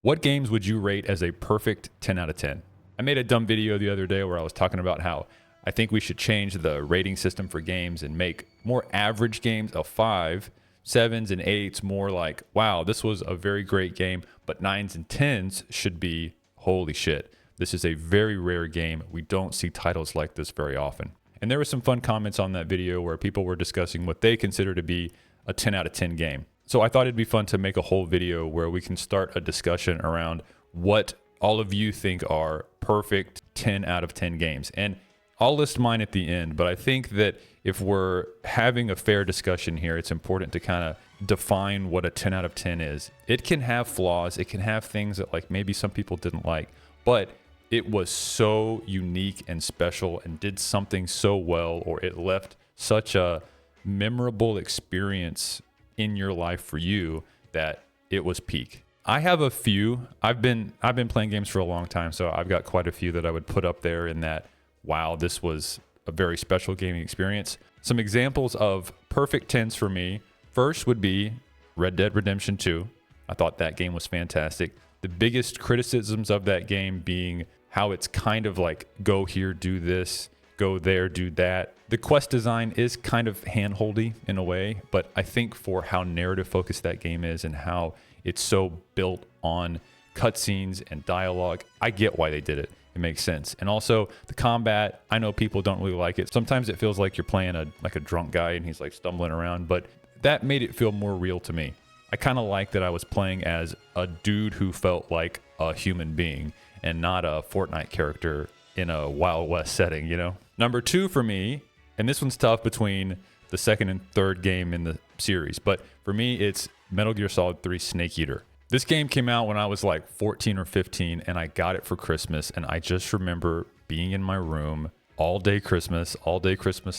What games would you rate as a perfect 10 out of 10? I made a dumb video the other day where I was talking about how I think we should change the rating system for games and make more average games a 5, 7s and 8s more like, wow, this was a very great game, but 9s and 10s should be, holy shit. This is a very rare game. We don't see titles like this very often. And there were some fun comments on that video where people were discussing what they consider to be a 10 out of 10 game. So I thought it'd be fun to make a whole video where we can start a discussion around what all of you think are perfect 10 out of 10 games. And I'll list mine at the end, but I think that if we're having a fair discussion here, it's important to kind of define what a 10 out of 10 is. It can have flaws. It can have things that like maybe some people didn't like, but it was so unique and special and did something so well, or it left such a memorable experience in your life for you that it was peak. I have a few. I've been playing games for a long time, so I've got quite a few that I would put up there in that, wow, this was a very special gaming experience. Some examples of perfect 10s for me. First would be Red Dead Redemption 2. I thought that game was fantastic. The biggest criticisms of that game being how it's kind of like, go here, do this, go there, do that. The quest design is kind of hand-holdy in a way, but I think for how narrative focused that game is and how it's so built on cutscenes and dialogue, I get why they did it. It makes sense. And also the combat, I know people don't really like it. Sometimes it feels like you're playing a drunk guy and he's like stumbling around, but that made it feel more real to me. I kind of like that I was playing as a dude who felt like a human being and not a Fortnite character in a Wild West setting, you know? Number 2 for me, and this one's tough between the second and third game in the series, but for me, it's Metal Gear Solid 3 Snake Eater. This game came out when I was like 14 or 15, and I got it for Christmas, and I just remember being in my room all day Christmas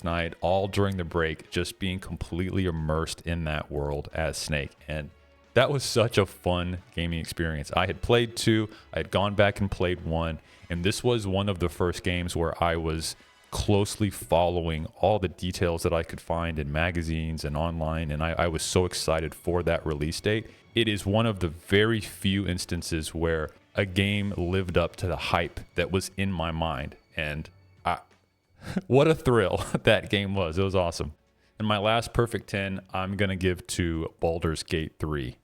night, all during the break, just being completely immersed in that world as Snake. And that was such a fun gaming experience. I had played 2, I had gone back and played 1, and this was one of the first games where I was closely following all the details that I could find in magazines and online, and I was so excited for that release date. It is one of the very few instances where a game lived up to the hype that was in my mind, and what a thrill that game was. It was awesome. And my last perfect 10, I'm going to give to Baldur's Gate 3.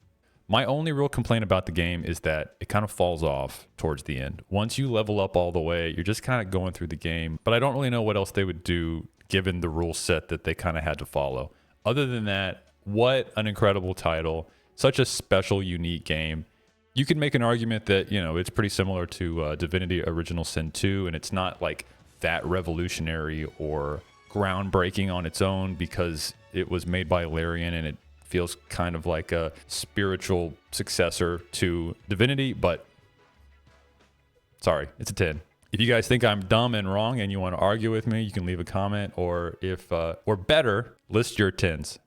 My only real complaint about the game is that it kind of falls off towards the end. Once you level up all the way, you're just kind of going through the game, but I don't really know what else they would do given the rule set that they kind of had to follow. Other than that, what an incredible title. Such a special, unique game. You can make an argument that, you know, it's pretty similar to Divinity Original Sin 2, and it's not like that revolutionary or groundbreaking on its own because it was made by Larian and it feels kind of like a spiritual successor to Divinity, but sorry, it's a 10. If you guys think I'm dumb and wrong and you want to argue with me, you can leave a comment, or if or better, list your 10s.